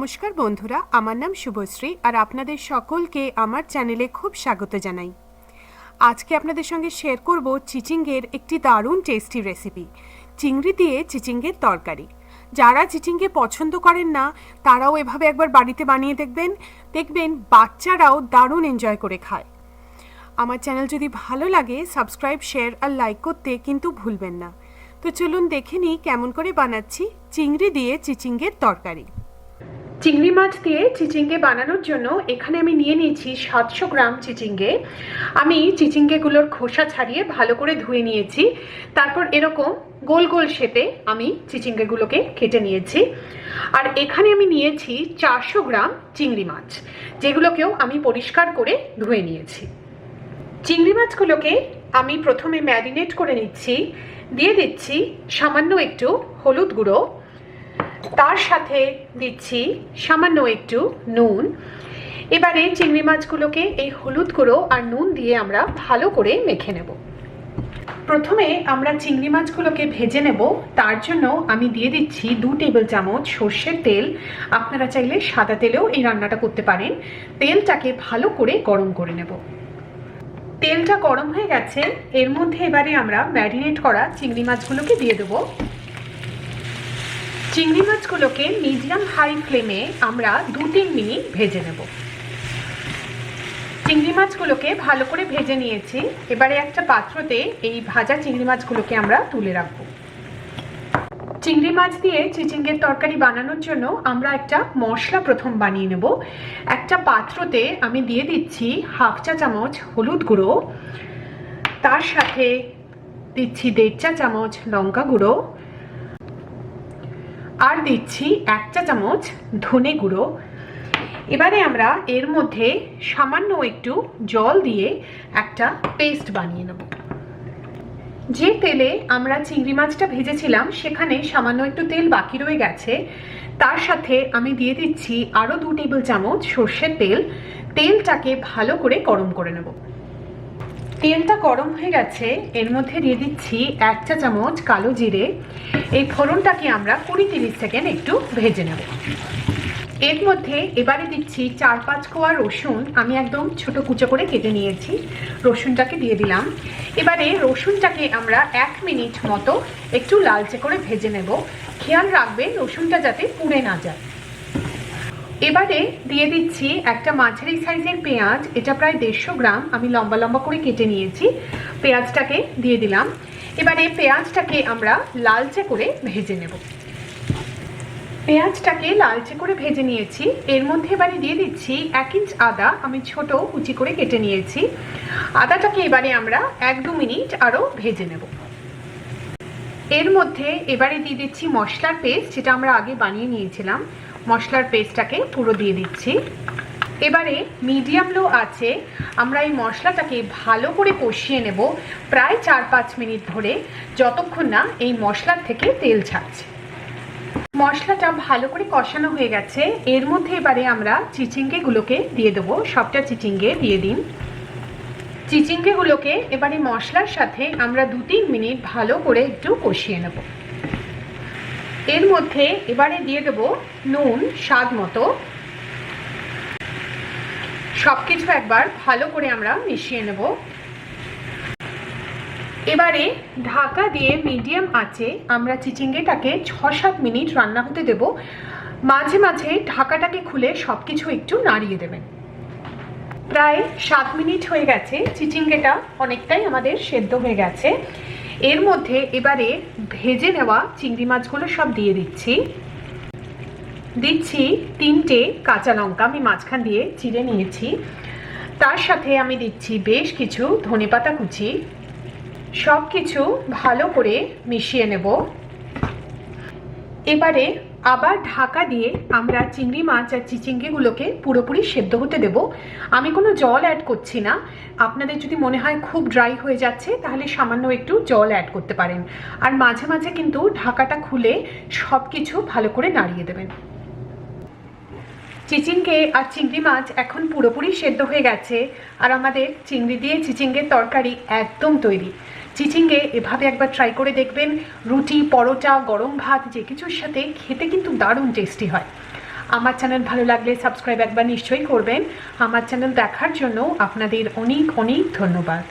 নমস্কার বন্ধুরা, আমার নাম শুভশ্রী আর আপনাদের সকলকে আমার চ্যানেলে খুব স্বাগত জানাই। আজকে আপনাদের সঙ্গে শেয়ার করব চিচিঙ্গের একটি দারুণ টেস্টি রেসিপি, চিংড়ি দিয়ে চিচিঙ্গের তরকারি। যারা চিচিঙ্গে পছন্দ করেন না তারাও এভাবে একবার বাড়িতে বানিয়ে দেখবেন বাচ্চারাও দারুণ এনজয় করে খায়। আমার চ্যানেল যদি ভালো লাগে সাবস্ক্রাইব, শেয়ার আর লাইক করতে কিন্তু ভুলবেন না। তো চলুন দেখে নিই কেমন করে বানাচ্ছি চিংড়ি দিয়ে চিচিঙ্গের তরকারি। চিংড়ি মাছ দিয়ে চিচিঙ্গে বানানোর জন্য এখানে আমি নিয়ে নিয়েছি 700 গ্রাম চিচিঙ্গে। আমি চিচিঙ্গেগুলোর খোসা ছাড়িয়ে ভালো করে ধুয়ে নিয়েছি। তারপর এরকম গোল গোল শেপে আমি চিচিঙ্গেগুলোকে কেটে নিয়েছি। আর এখানে আমি নিয়েছি 400 গ্রাম চিংড়ি মাছ, যেগুলোকেও আমি পরিষ্কার করে ধুয়ে নিয়েছি। চিংড়ি মাছগুলোকে আমি প্রথমে ম্যারিনেট করে নিচ্ছি। দিয়ে দিচ্ছি সামান্য একটু হলুদ গুঁড়ো, তার সাথে দিচ্ছি সামান্য একটু নুন। এবারে চিংড়ি মাছগুলোকে এই হলুদ গুঁড়ো আর নুন দিয়ে আমরা ভালো করে মেখে নেব। প্রথমে আমরা চিংড়ি মাছগুলোকে ভেজে নেব। তার জন্য আমি দিয়ে দিচ্ছি 2 টেবিল চামচ সর্ষের তেল। আপনারা চাইলে সাদা তেলেও এই রান্নাটা করতে পারেন। তেলটাকে ভালো করে গরম করে নেব। তেলটা গরম হয়ে গেছে, এর মধ্যে এবারে আমরা ম্যারিনেট করা চিংড়ি মাছগুলোকে দিয়ে দেবো। চিংড়ি মাছগুলোকে মিডিয়াম হাই ফ্লেমে আমরা 2-3 মিনিট ভেজে নেব। চিংড়ি মাছগুলোকে ভালো করে ভেজে নিয়েছি। এবারে একটা পাত্রতে এই ভাজা চিংড়ি মাছগুলোকে আমরা তুলে রাখবো। চিংড়ি মাছ দিয়ে চিচিঙ্গের তরকারি বানানোর জন্য আমরা একটা মশলা প্রথম বানিয়ে নেব। একটা পাত্রতে আমি দিয়ে দিচ্ছি 1/2 চা চামচ হলুদ গুঁড়ো, তার সাথে দিচ্ছি 1.5 চা চামচ লঙ্কা গুঁড়ো, আর দিচ্ছি 1 চা চামচ ধনে গুঁড়ো। এবারে আমরা এর মধ্যে সামান্য একটু জল দিয়ে একটা পেস্ট বানিয়ে নেব। যে তেলে আমরা চিংড়ি মাছটা ভেজেছিলাম সেখানে সামান্য একটু তেল বাকি রয়ে গেছে। তার সাথে আমি দিয়ে দিচ্ছি আরও 2 টেবিল চামচ সর্ষের তেল। তেলটাকে ভালো করে গরম করে নেব। তেলটা গরম হয়ে গেছে, এর মধ্যে দিয়ে দিচ্ছি 1 চা চামচ কালো জিরে। এই ফোড়নটাকে আমরা 20-30 সেকেন্ড একটু ভেজে নেব। এর মধ্যে এবারে দিচ্ছি 4-5 কোয়া রসুন, আমি একদম ছোট কুচো করে কেটে নিয়েছি। রসুনটাকে দিয়ে দিলাম। এবারে রসুনটাকে আমরা 1 মিনিট মতো একটু লালচে করে ভেজে নেব। খেয়াল রাখবেন রসুনটা যাতে পুড়ে না যায়। এবারে দিয়ে দিচ্ছি একটা মাঝারি সাইজের পেঁয়াজ, এটা প্রায় 150 গ্রাম আমি লম্বা লম্বা করে কেটে নিয়েছি। পেঁয়াজটাকে দিয়ে দিলাম। এবারে পেঁয়াজটাকে আমরা লালচে করে ভেজে নেব। পেঁয়াজটাকে লালচে করে ভেজে নিয়েছি। এর মধ্যে এবারে দিয়ে দিচ্ছি 1 ইঞ্চ আদা, আমি ছোট কুচি করে কেটে নিয়েছি। আদাটাকে এবারে আমরা 1-2 মিনিট আরও ভেজে নেব। এর মধ্যে এবারে দিয়ে দিচ্ছি মশলার পেস্ট, যেটা আমরা আগে বানিয়ে নিয়েছিলাম। মশলার পেস্টটাকে পুরো দিয়ে দিচ্ছি। এবারে মিডিয়াম লো আছে আমরা এই মশলাটাকে ভালো করে কষিয়ে নেব প্রায় 4-5 মিনিট ধরে, যতক্ষণ না এই মশলার থেকে তেল ছাড়ছে। মশলাটা ভালো করে কষানো হয়ে গেছে। এর মধ্যে এবারে আমরা চিচিঙ্গেগুলোকে দিয়ে দেবো। সবটা চিচিঙ্গে দিয়ে দিন। চিচিঙ্গেগুলোকে এবারে মশলার সাথে আমরা 2-3 মিনিট ভালো করে একটু কষিয়ে নেব। এর মধ্যে এবারে দিয়ে দেব নুন স্বাদ মতো। সবকিছু একবার ভালো করে আমরা মিশিয়ে নেব। এবারে ঢাকা দিয়ে মিডিয়াম আঁচে আমরা চিচিঙ্গেটাকে 6-7 মিনিট রান্না হতে দেব। মাঝে মাঝে ঢাকাটাকে খুলে সবকিছু একটু নাড়িয়ে দেবেন। প্রায় 7 মিনিট হয়ে গেছে, চিচিঙ্গেটা অনেকটাই আমাদের সেদ্ধ হয়ে গেছে। এর মধ্যে এবারে ভেজে নেওয়া চিংড়ি মাছগুলো সব দিয়ে দিচ্ছি। 3টে কাঁচা লঙ্কা আমি মাঝখান দিয়ে চিড়ে নিয়েছি। তার সাথে আমি দিচ্ছি বেশ কিছু ধনেপাতা কুচি। সব কিছু ভালো করে মিশিয়ে নেব। এবারে আবার ঢাকা দিয়ে আমরা চিংড়ি মাছ আর চিচিঙ্গেগুলোকে পুরোপুরি সেদ্ধ হতে দেব। আমি কোনো জল অ্যাড করছি না। আপনাদের যদি মনে হয় খুব ড্রাই হয়ে যাচ্ছে তাহলে সামান্য একটু জল অ্যাড করতে পারেন। আর মাঝে মাঝে কিন্তু ঢাকাটা খুলে সব কিছু ভালো করে নাড়িয়ে দেবেন। চিচিঙ্গে আর চিংড়ি মাছ এখন পুরোপুরি সেদ্ধ হয়ে গেছে আর আমাদের চিংড়ি দিয়ে চিচিঙ্গের তরকারি একদম তৈরি। চিচিঙ্গে এভাবে একবার ট্রাই করে দেখবেন। রুটি, পরোটা, গরম ভাত যে কিছুর সাথে খেতে কিন্তু দারুণ টেস্টি হয়। আমার চ্যানেল ভালো লাগলে সাবস্ক্রাইব একবার নিশ্চয়ই করবেন। আমার চ্যানেল দেখার জন্য আপনাদের অনেক অনেক ধন্যবাদ।